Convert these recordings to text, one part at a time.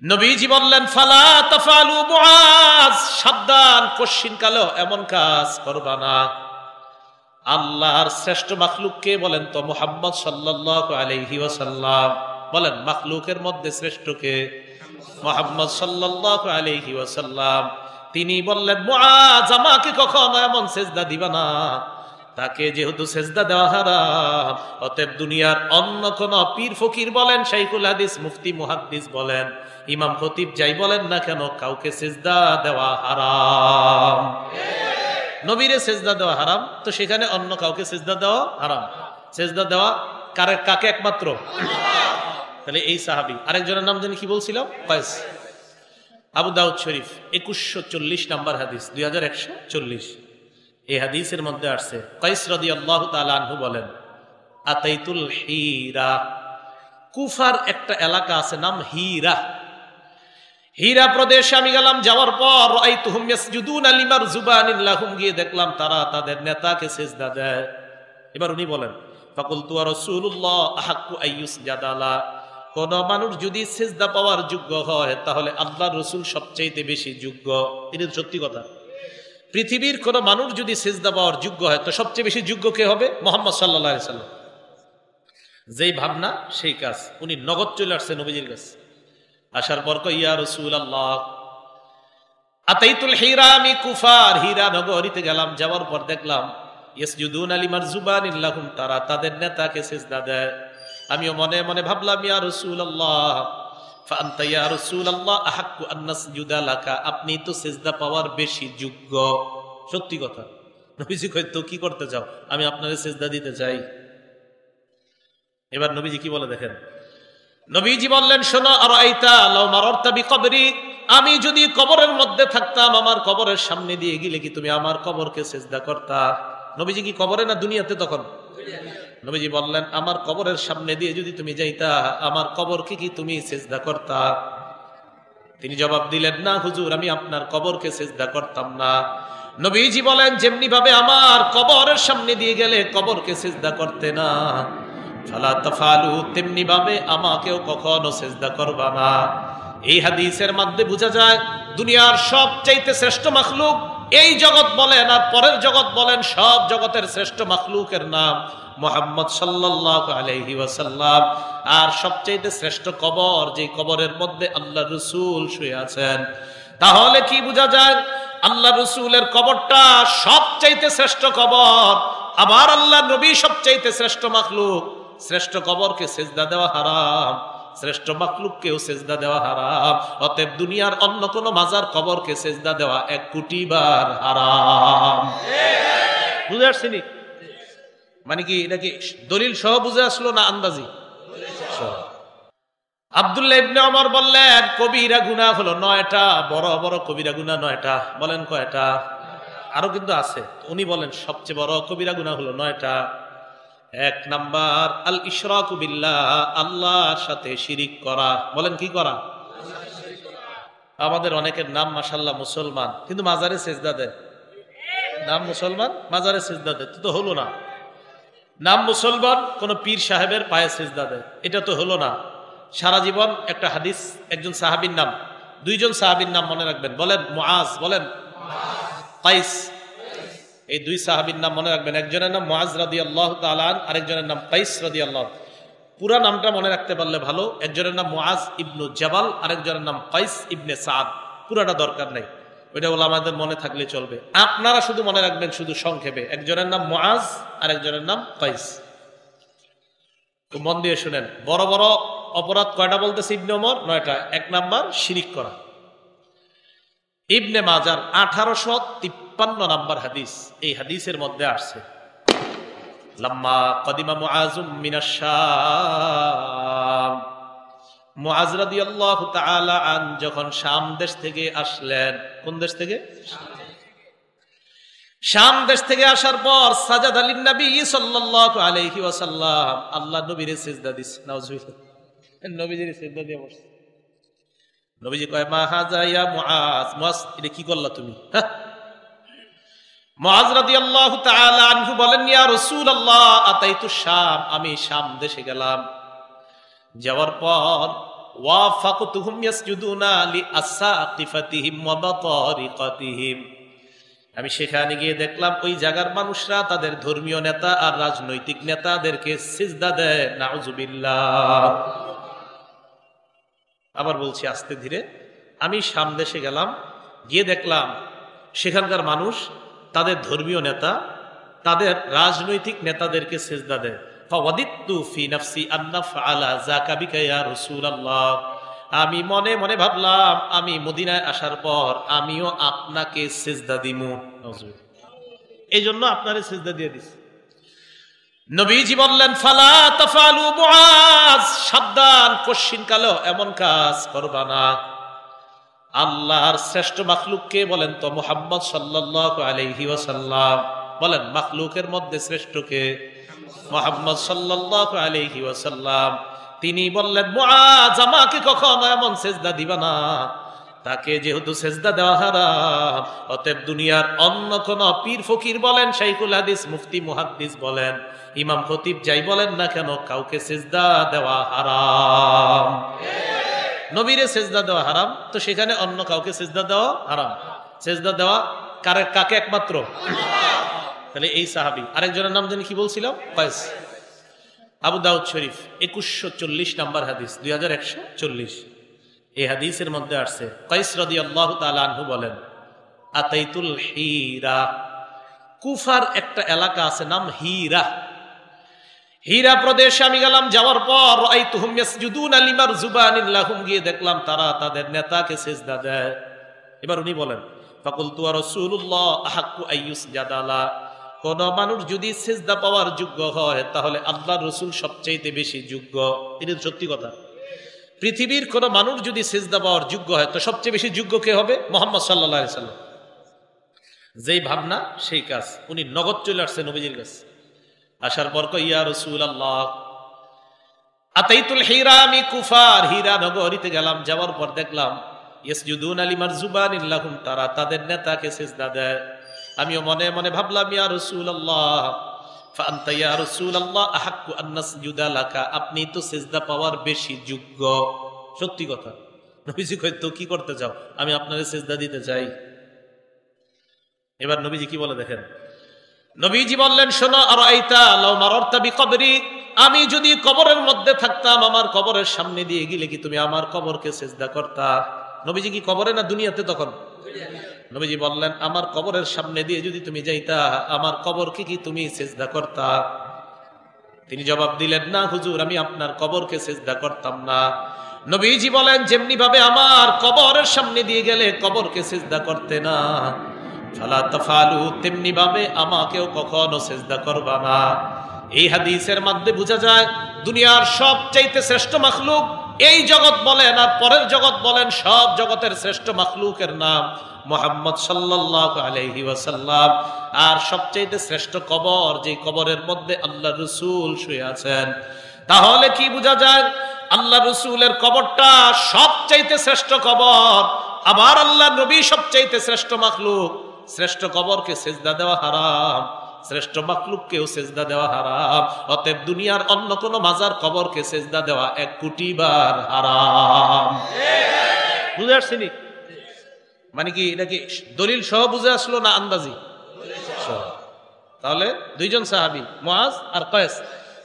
নবীজি বললেন ফালা তাফালু মুআজ, সাবধান, কশিন কালো এমন কাজ করবা না। আল্লাহর শ্রেষ্ঠ মাখলুক কে বলেন তো? মুহাম্মদ সাল্লাল্লাহু আলাইহি ওয়াসাল্লাম। বলেন মাখলুকের মধ্যে শ্রেষ্ঠ কে? মুহাম্মদ সাল্লাল্লাহু আলাইহি ওয়াসাল্লাম। তিনি বললেন মুআজ, আমাকে কখনো এমন সেজদা দিবা না, তাকে যেহেতু সেজদা দেওয়া হারাম, অতএব দুনিয়ার অন্য কোন পীর ফকির বলেন, শাইখুল হাদিস, মুফতি, মুহাদ্দিস বলেন, ইমাম খতিব যাই বলেন না কেন, কাউকে সেজদা দেওয়া হারাম। নবীরে সেজদা দেওয়া হারাম, তো সেখানে অন্য কাউকে সেজদা দেওয়া হারাম। সেজদা দেওয়া কাকে? একমাত্র। তাহলে এই সাহাবী, আরেকজনের নাম জানি কি বলছিলাম? কয়েস। আবু দাউদ শরীফ 2140 নাম্বার হাদিস, 2140। এই হাদিসের মধ্যে আসছে কয়েস রাদিয়াল্লাহু তাআলা আনহু বলেন, আতাইতুল হীরা, কুফার একটা এলাকা আছে নাম হীরা। হীরা প্রদেশে আমি গেলাম, যাওয়ার পর রাআইতুহুম ইয়াসজুদুনা লিমারজুবানিন লাহুম, গিয়ে দেখলাম তারা তাদের নেতাকে সিজদা দেয়। এবার উনি বলেন ফাকুলতু ওয়া রাসূলুল্লাহ আহাক্কু আইয়ুসজাদা লা, কোন মানুষ যদি সিজদা পাওয়ার যোগ্য হয় তাহলে আল্লাহর রাসূল সবচেয়ে বেশি যোগ্য। এটা সত্যি কথা। পৃথিবীর কোন মানুষ যদি সিজদা পাওয়ার যোগ্য হয় তো সবচেয়ে বেশি যোগ্য কে হবে? মুহাম্মদ সাল্লাল্লাহু আলাইহি সাল্লাম। যেই ভাবনা সেই কাজ। উনি নগদ চলে আসছে নবীজির কাছে। আসার পর কই, ইয়া রাসূলুল্লাহ আতাইতুল হীরা, আমি কুফার হীরা নগরীতে গেলাম, যাওয়ার পর দেখলাম ইয়াসজুদুনা লিমারজুবানিন লাহুম, তারা তাদের নেতাকে সিজদা দেয়। আমিও মনে মনে ভাবলাম, ইয়া রাসূলুল্লাহ ফাআনতা ইয়া রাসূলুল্লাহ আহাক্কু আন নাসজুদা লাকা, আপনি তো সিজদা পাওয়ার বেশি যোগ্য। সত্যি কথা। নবীজি কই, তো কি করতে চাও? আমি আপনারে সিজদা দিতে চাই। এবার নবীজি কি বলে দেখেন। নবীজি বললেন, শোনো, আরাইতা লাউ মারারতা বিকবরি, আমি যদি কবরের মধ্যে থাকতাম, আমার কবরের সামনে দিয়ে গেলে কি তুমি আমার কবরকে সিজদা করতা? নবীজি কি কবরে না দুনিয়াতে তখন? নবীজি বললেন, আমার কবরের সামনে দিয়ে যদি তুমি যাইতা, আমার কবরকে কি তুমি সিজদা করতা? তিনি জবাব দিলেন, না হুজুর, আমি আপনার কবরকে সিজদা করতাম না। নবীজি বলেন, যেমনি ভাবে আমার কবরের সামনে দিয়ে গেলে কবরকে সিজদা করতে না, ফালা তাফালু, তেমনি ভাবে আমাকেও কখনো সিজদা করবা না। এই হাদিসের মধ্যে বোঝা যায় দুনিয়ার সবচাইতে শ্রেষ্ঠ মাখলুক, এই জগৎ বলেন আর পরের জগৎ বলেন, সব জগতের শ্রেষ্ঠ মাখলুকের নাম মুহাম্মদ সাল্লাল্লাহু আলাইহি ওয়াসাল্লাম। আর সবচাইতে শ্রেষ্ঠ কবর, যে কবরের মধ্যে আল্লাহর রাসূল শুয়ে আছেন। তাহলে কি বোঝা যায়? আল্লাহর রাসূলের কবরটা সবচাইতে শ্রেষ্ঠ কবর, আবার আল্লাহর নবী সবচাইতে শ্রেষ্ঠ মাখলুক। শ্রেষ্ঠ কবরকে সিজদা দেওয়া হারাম, শ্রেষ্ঠ মাখলুককেও সিজদা দেওয়া হারাম। অতএব দুনিয়ার অন্য কোন মাজার কবরকে সিজদা দেওয়া 1 কোটি বার হারাম। বুঝে আসছেন? মানে কি এটা কি দলিল সহ বুঝে আসলো না আন্দাজি? আব্দুল্লাহ ইবনে ওমর বললেন, কবিরা গুনাহ হলো 9টা, বড় বড় কবিরা গুনাহ 9টা। বলেন কয়টা? আরো কিন্তু আছে। উনি বলেন সবচেয়ে বড় কবিরা গুনাহ হলো 9টা। 1 নাম্বার আল ইশরাকু বিল্লাহ, আল্লাহর সাথে শিরিক করা। বলেন কি করা? আমাদের অনেকের নাম মাশাআল্লাহ মুসলমান, কিন্তু মাজারে সিজদা দেয়। নাম মুসলমান, মাজারে সিজদা দেয়, তো হলো না। নাম মুসলমান, কোন পীর সাহেবের পায়ে সিজদা দেয়, এটা তো হলো না। সারা জীবন একটা হাদিস, একজন সাহাবীর নাম, 2 জন সাহাবীর নাম মনে রাখবেন। বলেন মুআজ, বলেন কাইস। এই 2 সাহাবীর নাম মনে রাখবেন। একজনের নাম মুআজ রাদিয়াল্লাহু তাআলা আন, আরেকজনের নাম কাইস রাদিয়াল্লাহু। পুরা নামটা মনে রাখতে পারলে ভালো। একজনের নাম মুআজ ইবনু জাবাল, আরেকজনের নাম কাইস ইবনে সাদ। পুরাটা দরকার নাই, ওইটা আমাদের মনে থাকলে চলবে। আপনারা শুধু মনে রাখবেন, শুধু সংক্ষেপে, একজনের নাম মুআজ, আরেকজনের নাম কাইস। তো মন দিয়ে শুনেন। বড় বড় অপরাধ কয়টা বলতেছে ইবনে ওমর? 9টা। 1 নাম্বার শিরিক করা। ইবনে মাজার 1853 নাম্বার হাদিস। এই হাদিসের মধ্যে আসছে, লাম্মা কদিমা মুআজুম মিনাশ শাম, মুআজ রাদিয়াল্লাহু তাআলা আন যখন শাম দেশ থেকে আসলেন। কোন দেশ থেকে? শাম দেশ থেকে আসার পর সাজাদা লিন নবী সাল্লাল্লাহু আলাইহি ওয়াসাল্লাম, আল্লাহ নবীরে সিজদা দিছে। নাউজুবিল্লাহ, নবীজির সিজদা দিয়ে বসে। নবীজি কয়, মা হাযা ইয়া মুআজ, মুআজ এটা কি করলা তুমি? মুআজ রাদিয়াল্লাহু তাআলা আনহু বলেন, ইয়া রাসূলুল্লাহ আতাইতু শাম, আমি শাম দেশে গেলাম, যাওয়ার পর ওয়াফাকতুহুম ইয়াসজুদুনা লিআসাকিফাতিহিম ওয়া বাতারিকাতিহিম। আমি সেখানে গিয়ে দেখলাম ওই জায়গার মানুষরা তাদের ধর্মীয় নেতা আর রাজনৈতিক নেতাদেরকে সিজদা দেয়। নাউজুবিল্লাহ। আবার বলছি আস্তে ধীরে, আমি সামনে দেশে গেলাম, গিয়ে দেখলাম সেখানকার মানুষ তাদের ধর্মীয় নেতা তাদের রাজনৈতিক নেতাদেরকে সিজদা দেয়। ফাওয়াদিতু ফি নাফসি আন্না ফাআলা যাকা বিকা ইয়া রাসূলুল্লাহ। আমি মনে মনে ভাবলাম আমি মদিনায় আসার পর আমিও আপনাকে সিজদা দিমু। এই জন্য আপনারে সিজদা দিয়ে দিছি। নবীজি বললেন ফালা তাফালু মুআজ, সাবধান, কশিন কালো এমন কাজ করবা না। আল্লাহর শ্রেষ্ঠ মাখলুককে বলেন তো? মুহাম্মদ সাল্লাল্লাহু আলাইহি ওয়াসাল্লাম। বলেন মাখলুকের মধ্যে শ্রেষ্ঠ কে? মুহাম্মদ সাল্লাল্লাহু আলাইহি ওয়াসাল্লাম। তিনি বললেন মুআজ আমাকে কখনো এমন সিজদা দিবা না, তাকে যেহেতু সিজদা দেওয়া হারাম, অতএব দুনিয়ার অন্য কোন পীর ফকির বলেন, শাইখুল হাদিস, মুফতি, মুহাদ্দিস বলেন, ইমাম খতিব যাই বলেন না কেন, কাউকে সিজদা দেওয়া হারাম। নবীরে সিজদা দেওয়া হারাম, তো সেখানে অন্য কাউকে সিজদা দেওয়া হারাম। সিজদা দেওয়া কাকে? একমাত্র। তাহলে এই সাহাবী, আরেকজনের নাম জানি কি বলছিলাম? কয়েস। আবু দাউদ শরীফ 2140 নম্বর হাদিস, 2140। এই হাদিসের মধ্যে আসছে কয়েস রাদিয়াল্লাহু তাআলা আনহু বলেন, আতাইতুল হীরা, কুফার একটা এলাকা আছে নাম হীরা। হীরা প্রদেশে আমি গেলাম, যাওয়ার পর রাআইতুহুম ইয়াসজুদুনা লিমারজুবানিন লাহুম, গিয়ে দেখলাম তারা তাদের নেতাকে সিজদা দেয়। এবার উনি বলেন ফাকুলতু ওয়া রাসূলুল্লাহ আহাক্কু আইয়ুসজাদা লা, কোন মানুষ যদি সিজদা পাওয়ার যোগ্য হয় তাহলে আল্লাহর রাসূল সবচেয়ে বেশি যোগ্য। এটা সত্যি কথা। পৃথিবীর কোন মানুষ যদি সিজদা পাওয়ার যোগ্য হয় তো সবচেয়ে বেশি যোগ্য কে হবে? মুহাম্মদ সাল্লাল্লাহু আলাইহি সাল্লাম। যেই ভাবনা সেই কাজ। উনি নগদ চলে আসছে নবীজির কাছে। আসার পর কই ইয়া রাসূলুল্লাহ আতাইতুল হীরা, আমি কুফার হীরা নগরীতে গেলাম, যাওয়ার পর দেখলাম ইয়াসজুদুনা লিমারজুবানিন লাহুম, তারা তাদের নেতাকে সিজদা দেয়। আমিও মনে মনে ভাবলাম ইয়া রাসূলুল্লাহ ফাআনতা ইয়া রাসূলুল্লাহ আহাক্কু আন নাসজুদা লাকা, আপনি তো সিজদা পাওয়ার বেশি যোগ্য। সত্যি কথা। নবীজি কই তো কি করতে চাও? আমি আপনারে সিজদা দিতে চাই। এবার নবীজি কি বলে দেখেন। নবীজি বললেন শোনো, আরাইতা লাউ মারারতা বিকবরি, আমি যদি কবরের মধ্যে থাকতাম, আমার কবরের সামনে দিয়ে গেলে কি তুমি আমার কবরকে সিজদা করতা? নবীজি কি কবরে না দুনিয়াতে তখন? নবীজি বললেন আমার কবরের সামনে দিয়ে যদি তুমি যাইতা, আমার কবরকে কি তুমি সিজদা করতা? তিনি জবাব দিলেন না হুজুর, আমি আপনার কবরকে সিজদা করতাম না। নবীজি বলেন যেমনি ভাবে আমার কবরের সামনে দিয়ে গেলে কবরকে সিজদা করতে না, ফালা তাফালু, তেমনি ভাবে আমাকেও কখনো সিজদা করবা না। এই হাদিসের মধ্যে বোঝা যায় দুনিয়ার সবচাইতে শ্রেষ্ঠ মাখলুক, এই জগৎ বলেন আর পরের জগৎ বলেন, সব জগতের শ্রেষ্ঠ মাখলুকের নাম মুহাম্মদ সাল্লাল্লাহু আলাইহি ওয়াসাল্লাম। আর সবচাইতে শ্রেষ্ঠ কবর, যে কবরের মধ্যে আল্লাহর রাসূল শুয়ে আছেন। তাহলে কি বোঝা যায়? আল্লাহর রাসূলের কবরটা সবচাইতে শ্রেষ্ঠ কবর, আবার আল্লাহ নবী সবচাইতে শ্রেষ্ঠ মাখলুক। শ্রেষ্ঠ কবরকে সিজদা দেওয়া হারাম, শ্রেষ্ঠ মাখলুককেও সিজদা দেওয়া হারাম। অতএব দুনিয়ার অন্য কোন মাজার কবরকে সিজদা দেওয়া 1 কোটি বার হারাম। বুঝে আসছেনি? মানে কি এটা কি দলিল সহ বুঝে আসলো না আন্দাজি? তাহলে দুইজন সাহাবী মুআজ আর কয়েস,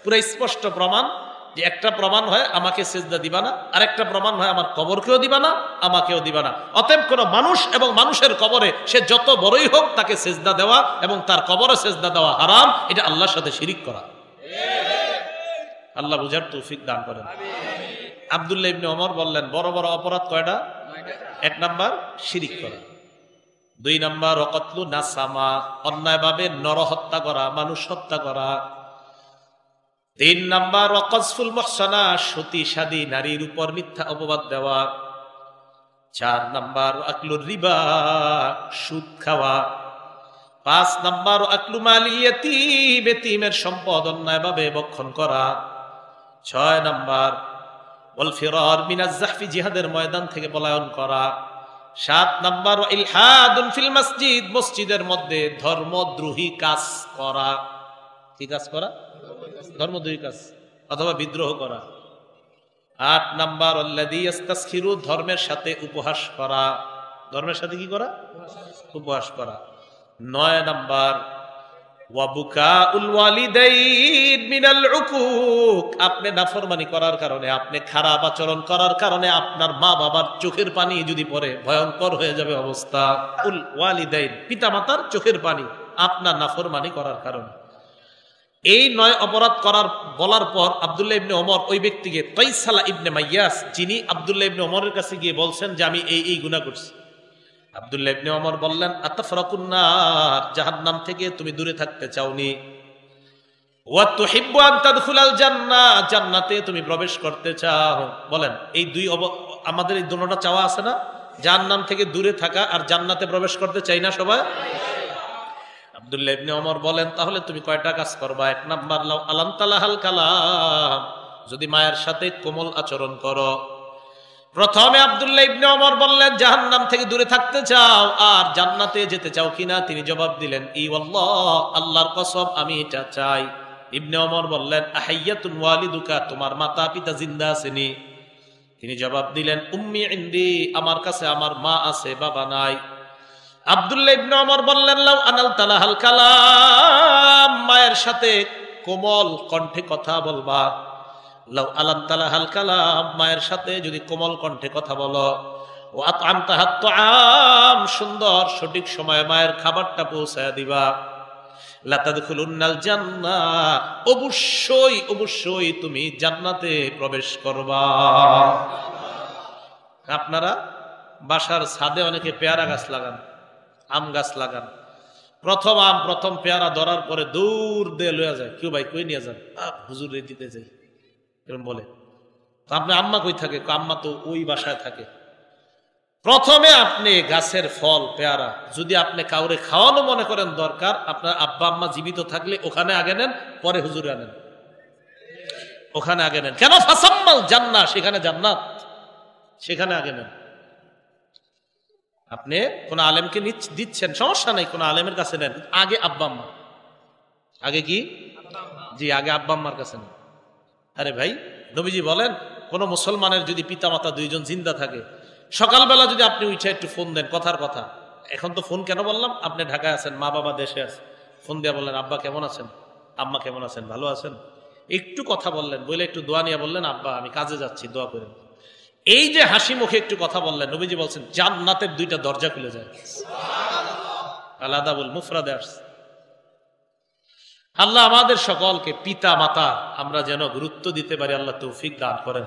পুরো স্পষ্ট প্রমাণ যে একটা প্রমাণ হয় আমাকে সিজদা দিবা না, আর একটা প্রমাণ হয় আমার কবরকেও দিবা না, আমাকেও দিবা না। অতএব কোন মানুষ এবং মানুষের কবরে সে যত বড়ই হোক তাকে সিজদা দেওয়া এবং তার কবরে সিজদা দেওয়া হারাম। এটা আল্লাহর সাথে শিরিক করা। আল্লাহ বুঝার তৌফিক দান করেন। আব্দুল্লাহ ইবনে ওমর বললেন বড় বড় অপরাধ কয়টা? 1 নাম্বার শিরিক করা, 2 নাম্বার ওয়াকাতলু নাসামা, অন্যায়ভাবে নরহত্যা করা, মানুষ হত্যা করা, 3 নাম্বার ওয়াকাজফুল মুহসানা, সতী সাদী নারীর উপর মিথ্যা অপবাদ দেওয়া, 4 নাম্বার আকলুর রিবা, সুদ খাওয়া, 5 নাম্বার আকলু মালিল ইয়াতীম, এতিমের সম্পদ অন্যায়ভাবে ভক্ষণ করা, 6 নাম্বার ওয়াল ফিরার মিনাজ জাহফি, জিহাদের ময়দান থেকে পলায়ন করা, 7 নাম্বার ইলহাদুন ফিল মসজিদ, মসজিদের মধ্যে ধর্মদ্রোহী কাজ করা। কি কাজ করা? ধর্মদ্রোহী কাজ অথবা বিদ্রোহ করা। 8 নাম্বার আল্লাযী ইস্তাসখিরু, ধর্মের সাথে উপহাস করা। ধর্মের সাথে কি করা? উপহাস করা। 9 নাম্বার ওয়া বুকাউল ওয়ালিদাইন মিনাল উকুক, আপনি নাফরমানি করার কারণে, আপনি খারাপ আচরণ করার কারণে আপনার মা বাবার চোখের পানি যদি পড়ে ভয়ঙ্কর হয়ে যাবে অবস্থা। উল ওয়ালিদাইন, পিতামাতার চোখের পানি আপনার নাফরমানি করার কারণে। এই 9 অপরাধ বলার পর আব্দুল্লাহ ইবনে ওমর ওই ব্যক্তিকে, তাইসালা ইবনে মাইয়াস, যিনি আব্দুল্লাহ ইবনে ওমরের কাছে গিয়ে বলছেন যে আমি এই গুনাহ করছি। আব্দুল্লাহ ইবনে ওমর বললেন, আতাফরাকুন নার, জাহান্নাম থেকে তুমি দূরে থাকতে চাওনি। ওয়া তুহিব্বু আন তাদখুলাল জান্নাহ, জান্নাতে তুমি প্রবেশ করতে চাও। বলেন, এই আমাদের এই দুটোটা চাওয়া আছে না? জাহান্নাম থেকে দূরে থাকা আর জান্নাতে প্রবেশ করতে চাই না সবাই? আব্দুল্লাহ ইবনে ওমর বলেন, তাহলে তুমি কয়টা কাজ করবা? 1 নাম্বার, লাউ আলামতালাহাল কালাম, যদি মায়ের সাথে কোমল আচরণ করো। প্রথমে আব্দুল্লাহ ইবনে ওমর বললেন, জাহান্নাম থেকে দূরে থাকতে চাও আর জান্নাতে যেতে চাও কিনা? তিনি জবাব দিলেন, ই আল্লাহ, আল্লাহর কসম আমি এটা চাই। ইবনে ওমর বললেন, আহাইয়াতুন ওয়ালিদুকা, তোমার মাতা পিতা জিন্দা আছেনি? তিনি জবাব দিলেন, উম্মি ইনদি, আমার কাছে আমার মা আছে, বাবা নাই। আব্দুল্লাহ ইবনে ওমর বললেন, লাউ আনালতালাহাল কালাম, মায়ের সাথে কোমল কণ্ঠে কথা বলবা। লাউ আলামতালাহাল কালাম, মায়ের সাথে যদি কোমল কণ্ঠে কথা বলো। ও আতআমতাহাত তুআম, সুন্দর সঠিক সময়ে মায়ের খাবারটা পৌঁছায় দিবা। লা তাদখুলুন্নাল জান্নাহ, অবশ্যই অবশ্যই তুমি জান্নাতে প্রবেশ করবা। আপনারা বাসার ছাদে অনেকে পেয়ারা গাছ লাগান, আম গাছ লাগান। প্রথম আম, প্রথম পেয়ারা ধরার পরে দূর দিয়ে লইয়া যায়, কেউ ভাই কই নিয়ে যান? হুজুর রে দিতে যাই, এরকম বলে। তো আপনি আম্মা কই থাকে? আম্মা তো ওই বাসায় থাকে। প্রথমে আপনি গাছের ফল পেয়ারা যদি আপনি কাউরে খাওয়ানো মনে করেন দরকার, আপনার আব্বা আম্মা জীবিত থাকলে ওখানে আগে নেন, পরে হুজুরে আনেন, ওখানে আগে নেন। কেন? ফাসাম্মাল জান্নাহ, সেখানে জান্নাত, সেখানে আগে নেন। আপনি কোন আলেমকে দিচ্ছেন, সমস্যা নাই, কোন আলেমের কাছে নেন, আগে আব্বা আম্মা, আগে কি? জি, আগে আব্বা আম্মার কাছে নেন। আরে ভাই, নবীজি বলেন, কোন মুসলমানের যদি পিতা মাতা দুইজন জিন্দা থাকে, সকালবেলা যদি আপনি উঠে একটু ফোন দেন, কথার কথা, এখন তো ফোন কেন বললাম, আপনি ঢাকায় আছেন, মা বাবা দেশে আছে, ফোন দিয়ে বললেন, আব্বা কেমন আছেন, আম্মা কেমন আছেন, ভালো আছেন, একটু কথা বললেন, বলে একটু দোয়া নিয়ে বললেন, আব্বা আমি কাজে যাচ্ছি, দোয়া করেন। এই যে হাসি মুখে একটু কথা বললেন, নবীজি বলছেন জান্নাতের 2টা দরজা খুলে যায়। আলাদা বল মুফরাদে আসছে। আল্লাহ আমাদের সকলকে পিতা মাতা আমরা যেন গুরুত্ব দিতে পারি, আল্লাহ তৌফিক দান করেন।